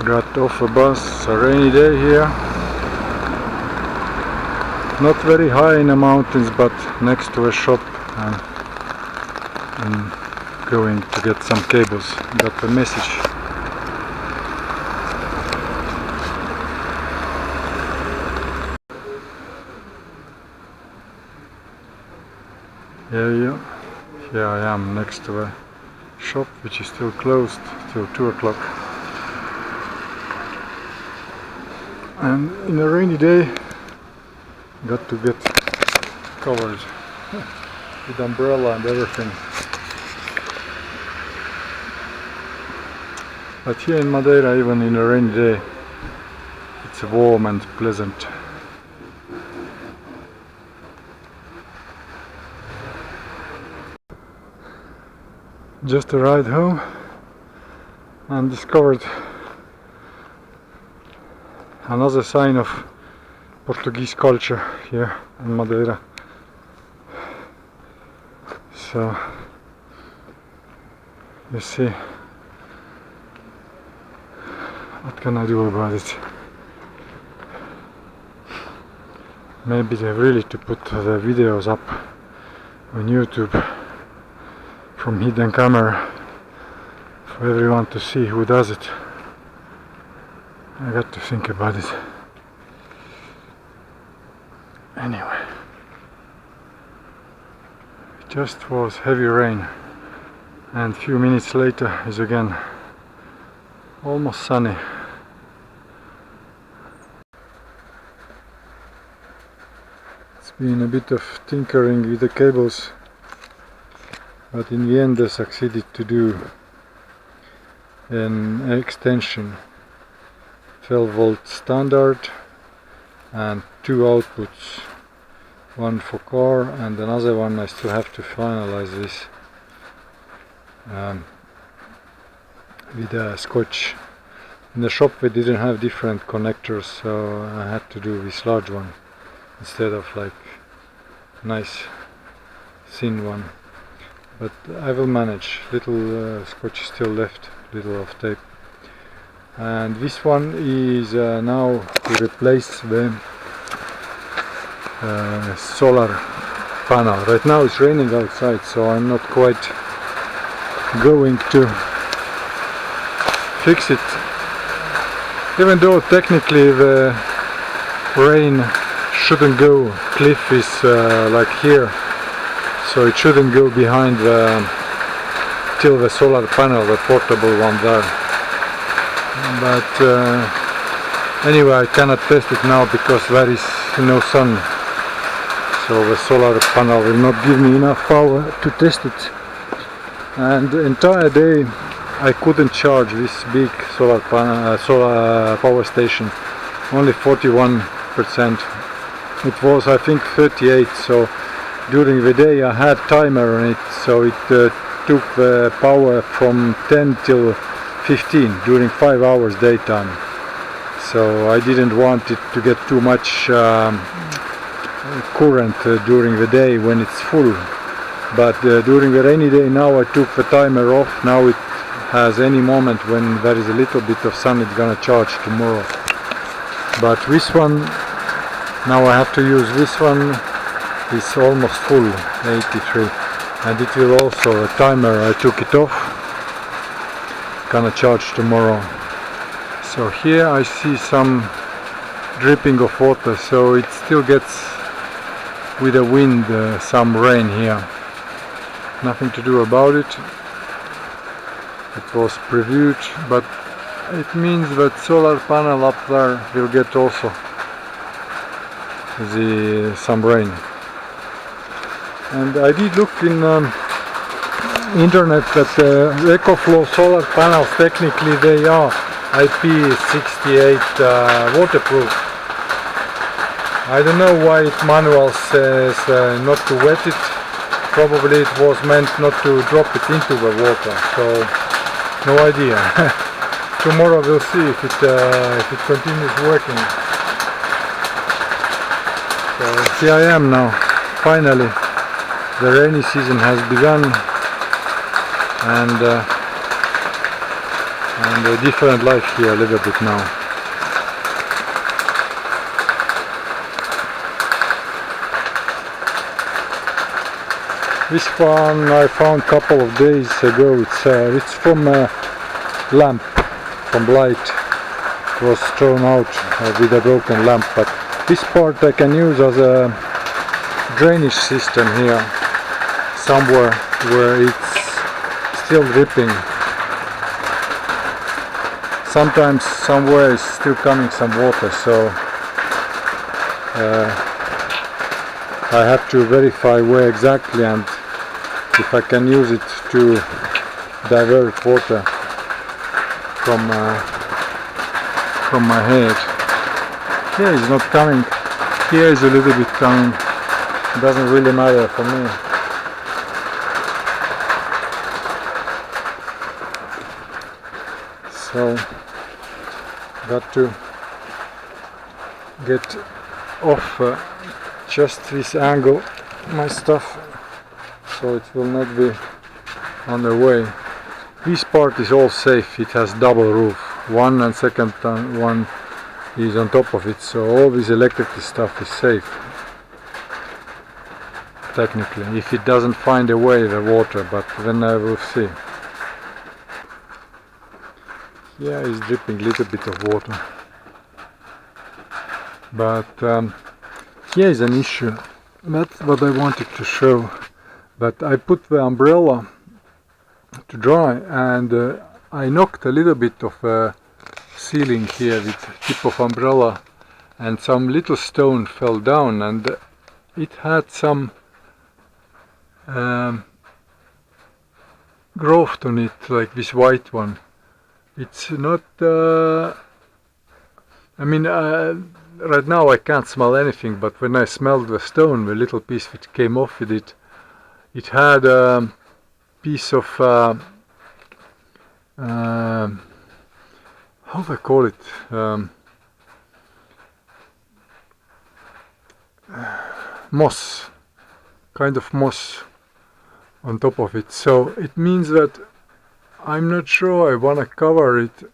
Got off a bus, a rainy day here. Not very high in the mountains, but next to a shop, and I'm going to get some cables. Got a message. Yeah, here I am next to a shop which is still closed till 2 o'clock. And in a rainy day, got to get covered with umbrella and everything. But here in Madeira, even in a rainy day, it's warm and pleasant. Just arrived home and discovered another sign of Portuguese culture here in Madeira. So you see, what can I do about it? Maybe they really to put the videos up on YouTube from hidden camera for everyone to see who does it. I got to think about it. Anyway, it just was heavy rain, and a few minutes later is again almost sunny. It's been a bit of tinkering with the cables, but in the end I succeeded to do an extension, 12 volt standard, and 2 outputs, one for car and another one I still have to finalize this with a scotch. In the shop we didn't have different connectors, so I had to do this large one instead of like nice thin one. But I will manage. Little scotch is still left, little of tape. And this one is now to replace the solar panel. Right now it's raining outside, so I'm not quite going to fix it, even though technically the rain shouldn't go. Cliff is like here, so it shouldn't go behind till the solar panel, the portable one there. But anyway, I cannot test it now because there is no sun, so the solar panel will not give me enough power to test it. And the entire day I couldn't charge this big solar power station, only 41%. It was I think 38, so during the day I had timer on it, so it took the power from 10 till 15 during 5 hours daytime. So I didn't want it to get too much current during the day when it's full. But during the rainy day now I took the timer off. Now it has any moment when there is a little bit of sun, it's gonna charge tomorrow. But this one, now I have to use this one, is almost full, 83. And it will also, a timer, I took it off, gonna charge tomorrow. So here I see some dripping of water, so it still gets with the wind some rain here. Nothing to do about it. It was previewed, but it means that solar panel up there will get also some rain. And I did look in internet that EcoFlow solar panels, technically they are IP68 waterproof. I don't know why it manual says not to wet it. Probably it was meant not to drop it into the water, so no idea. Tomorrow we'll see if it continues working. So here I am now, finally. The rainy season has begun, and and a different life here a little bit now. This one I found a couple of days ago. It's from a lamp, from light. It was thrown out with a broken lamp, but this part I can use as a drainage system here, somewhere where it's still dripping. Sometimes somewhere is still coming some water, so I have to verify where exactly and if I can use it to divert water from my head. Here is not coming. Here is a little bit coming. Doesn't really matter for me. So got to get off just this angle my stuff, so it will not be on the way. This part is all safe. It has double roof. One and second one is on top of it, so all this electrical stuff is safe. Technically, if it doesn't find a way, the water, but then I will see. Here is dripping a little bit of water, but here is an issue. That's what I wanted to show. But I put the umbrella to dry, and I knocked a little bit of ceiling here with the tip of umbrella, and some little stone fell down, and it had some growth on it, like this white one. It's not I mean, right now I can't smell anything, but when I smelled the stone, the little piece which came off with it, it had a piece of how do I call it, moss, kind of moss on top of it. So it means that I'm not sure I want to cover it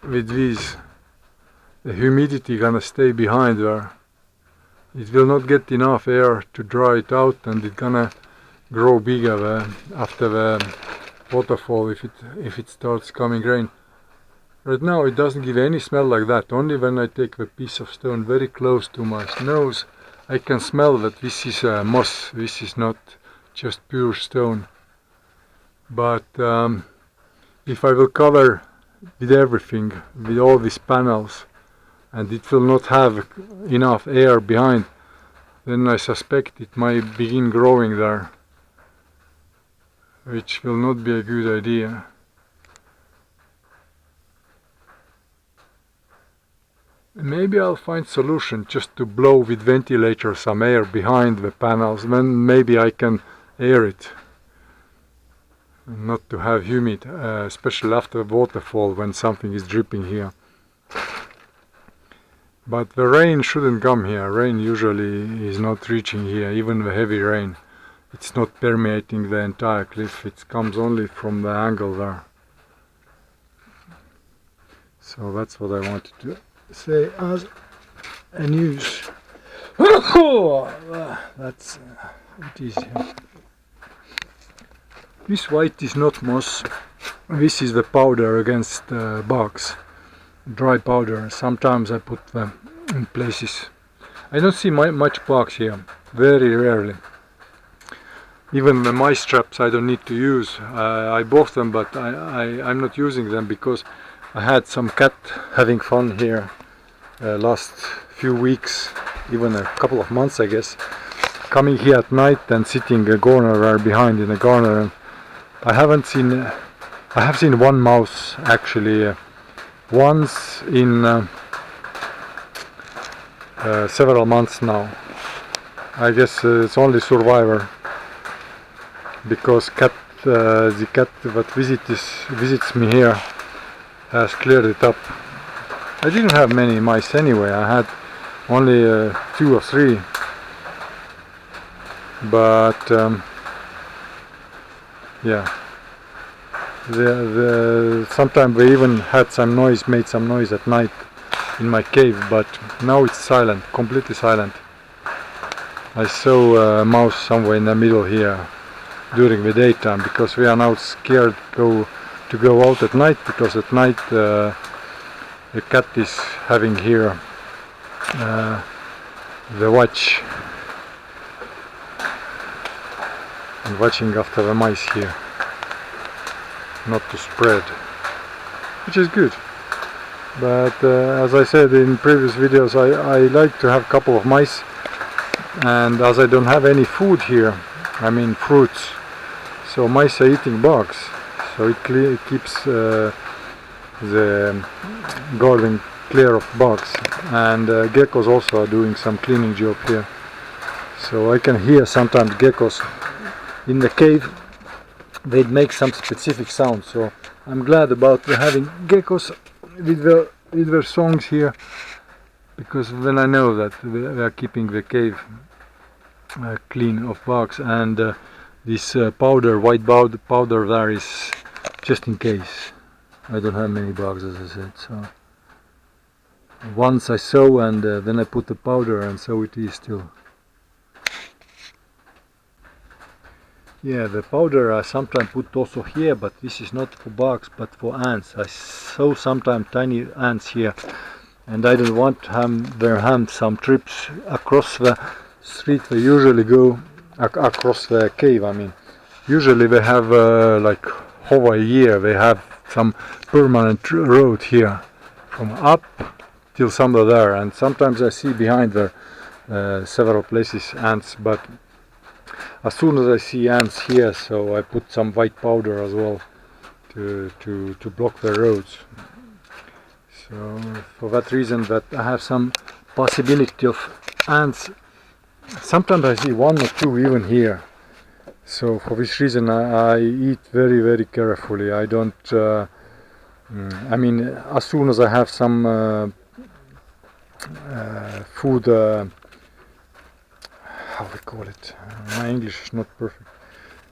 with these. The humidity gonna stay behind there. It will not get enough air to dry it out, and it's gonna grow bigger after the waterfall if it starts coming rain. Right now it doesn't give any smell like that. Only when I take the piece of stone very close to my nose, I can smell that this is moss. This is not just pure stone. But if I will cover with everything, with all these panels, and it will not have enough air behind, then I suspect it might begin growing there, which will not be a good idea. Maybe I'll find solution just to blow with ventilator some air behind the panels, then maybe I can air it. Not to have humid, especially after waterfall when something is dripping here. But the rain shouldn't come here. Rain usually is not reaching here, even the heavy rain. It's not permeating the entire cliff. It comes only from the angle there. So that's what I wanted to say as a news. That's it is here. This white is not moss. This is the powder against bugs. Dry powder. Sometimes I put them in places. I don't see much bugs here. Very rarely. Even the mice traps I don't need to use. I bought them, but I'm not using them because I had some cat having fun here last few weeks, even a couple of months I guess, coming here at night and sitting a corner there behind in a corner. And I have seen one mouse actually once in several months now. I guess it's only survivor, because the cat that visits me here has cleared it up. I didn't have many mice anyway. I had only 2 or 3, but yeah. Sometimes we even had some noise, made some noise at night in my cave, but now it's silent, completely silent. I saw a mouse somewhere in the middle here during the daytime, because we are now scared to go out at night, because at night the cat is having here the watch and watching after the mice here, not to spread, which is good. But as I said in previous videos, I like to have a couple of mice, and as I don't have any food here, I mean fruits, so mice are eating bugs, so it keeps the garden clear of bugs, and geckos also are doing some cleaning job here, so I can hear sometimes geckos in the cave. They'd make some specific sound, so I'm glad about having geckos with their songs here, because then I know that they are keeping the cave clean of bugs. And this powder, white powder there, is just in case. I don't have many bugs, as I said, so once I sow and then I put the powder, and so it is still. Yeah, the powder I sometimes put also here, but this is not for bugs but for ants. I saw sometimes tiny ants here, and I don't want to have their hands some trips across the street. They usually go across the cave. I mean, usually they have like over a year they have some permanent road here from up till somewhere there, and sometimes I see behind there several places ants, but as soon as I see ants here, so I put some white powder as well to block the roads. So for that reason, that I have some possibility of ants. Sometimes I see one or two even here. So for this reason I eat very, very carefully. I don't I mean, as soon as I have some food, how we call it, my English is not perfect.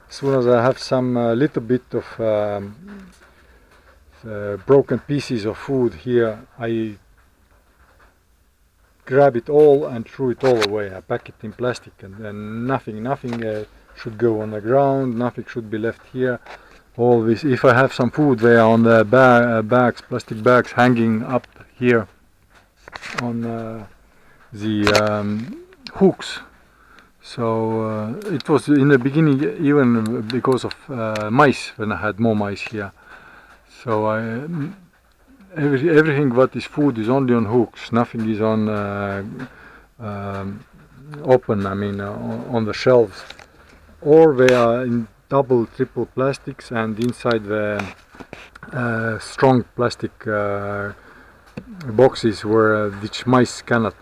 As soon as I have some little bit of broken pieces of food here, I grab it all and throw it all away. I pack it in plastic, and then nothing should go on the ground, nothing should be left here. All this, if I have some food, they are on the bags, plastic bags, hanging up here on the hooks. So it was in the beginning even because of mice, when I had more mice here. So everything what is food is only on hooks, nothing is on open, I mean on the shelves. Or they are in double, triple plastics, and inside the strong plastic boxes where which mice cannot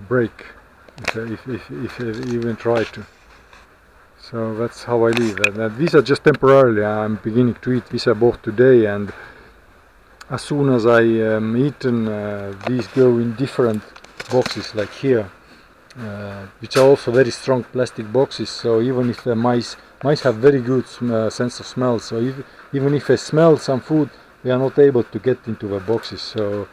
break. If they even try to. So that's how I live. These are just temporarily. I'm beginning to eat. These are both today, and as soon as I eaten, these go in different boxes, like here, which are also very strong plastic boxes. So even if the mice have very good sense of smell, so even if they smell some food, they are not able to get into the boxes. So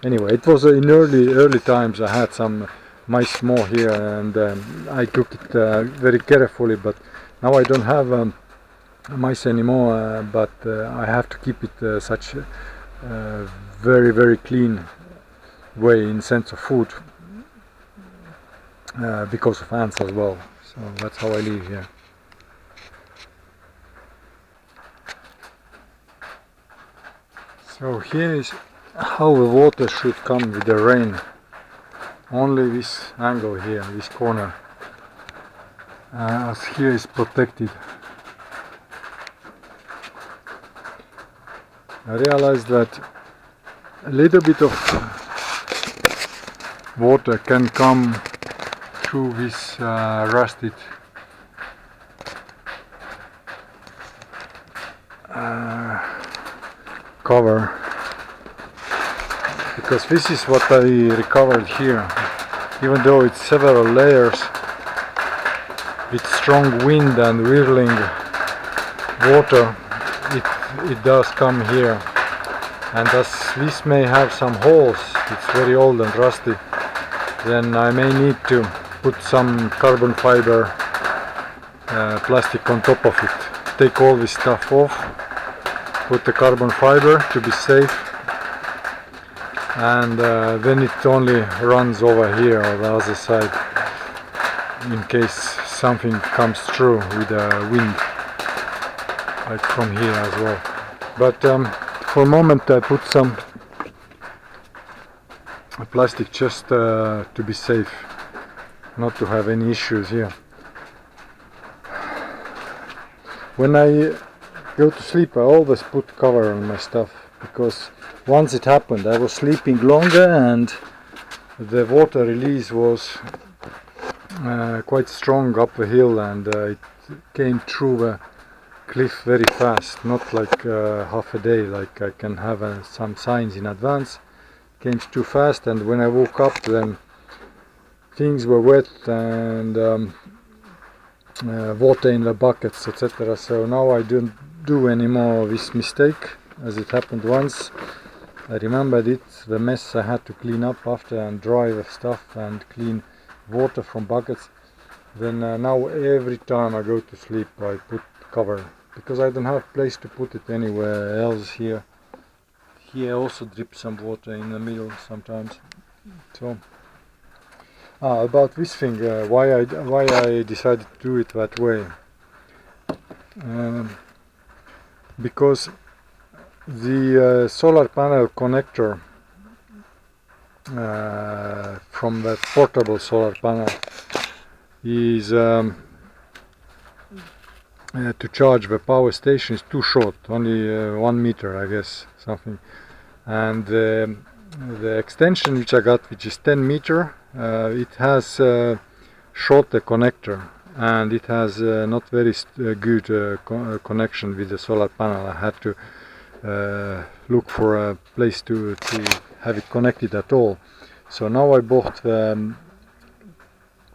anyway, it was in early times. I had some mice more here, and I cooked it very carefully. But now I don't have mice anymore. But I have to keep it such very, very clean way in sense of food, because of ants as well. So that's how I live here. So here is how the water should come with the rain. Only this angle here, this corner, as here is protected. I realized that a little bit of water can come through this rusted cover, because this is what I recovered here. Even though it's several layers with strong wind and whirling water, it does come here, and as this may have some holes, it's very old and rusty, then I may need to put some carbon fiber plastic on top of it. Take all this stuff off, put the carbon fiber to be safe, and then it only runs over here on the other side in case something comes through with the wind, like from here as well. But for a moment I put some plastic just to be safe, not to have any issues here. When I go to sleep I always put cover on my stuff, because once it happened I was sleeping longer and the water release was quite strong up the hill, and it came through the cliff very fast, not like half a day like I can have some signs in advance. Came too fast, and when I woke up then things were wet and water in the buckets, etc. So now I don't do any more of this mistake, as it happened once. I remembered it, the mess I had to clean up after and dry the stuff and clean water from buckets. Then now every time I go to sleep I put cover, because I don't have place to put it anywhere else here. Here also drips some water in the middle sometimes. So about this thing, why I decided to do it that way, because the solar panel connector from that portable solar panel is to charge the power station is too short, only 1 meter I guess, something, and the extension which I got, which is 10 meter, it has a shorter connector, and it has not very good connection with the solar panel. I had to look for a place to have it connected at all. So now I bought the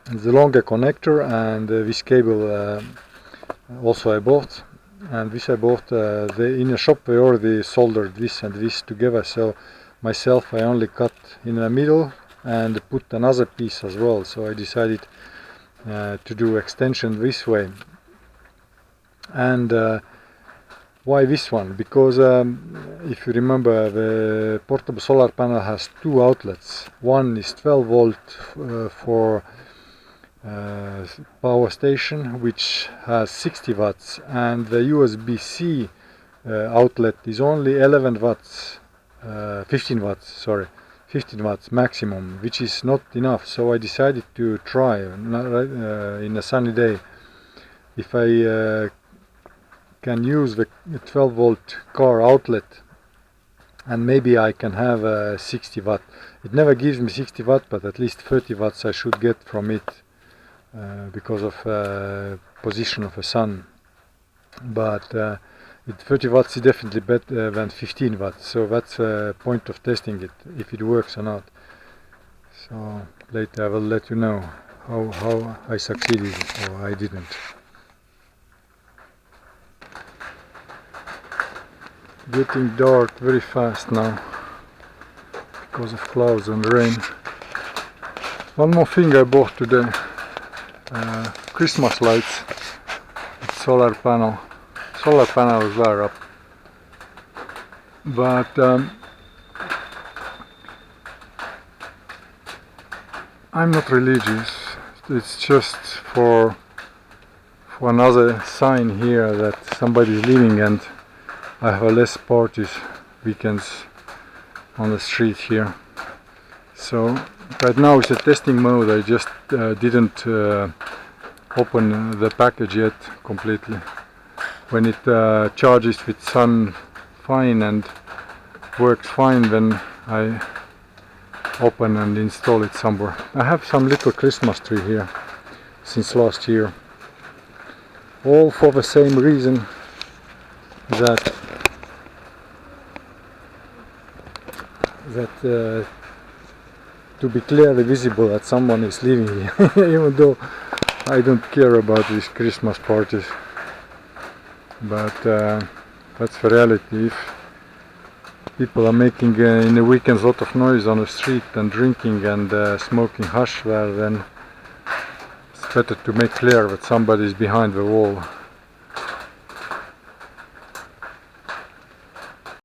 longer connector, and this cable also I bought, and this I bought in a shop. They already soldered this and this together, so myself I only cut in the middle and put another piece as well. So I decided to do extension this way. And why this one? Because if you remember, the portable solar panel has two outlets. One is 12 volt for power station, which has 60 watts, and the USB-C outlet is only 11 watts, 15 watts, sorry, 15 watts maximum, which is not enough. So I decided to try in a sunny day if I can use the 12 volt car outlet, and maybe I can have a 60 watt. It never gives me 60 watt, but at least 30 watts I should get from it because of position of the sun. But 30 watts is definitely better than 15 watts, so that's the point of testing it, if it works or not. So later I will let you know how I succeeded or I didn't. Getting dark very fast now because of clouds and rain. One more thing I bought today, Christmas lights with solar panel. Solar panels are up, but I'm not religious. It's just for another sign here that somebody is living, and I have less parties weekends on the street here. So right now it's a testing mode. I just didn't open the package yet completely. When it charges with sun fine and works fine, then I open and install it somewhere. I have some little Christmas tree here since last year, all for the same reason, that to be clearly visible that someone is living here, even though I don't care about these Christmas parties. but that's the reality. If people are making in the weekends a lot of noise on the street and drinking and smoking hash there, then it's better to make clear that somebody is behind the wall.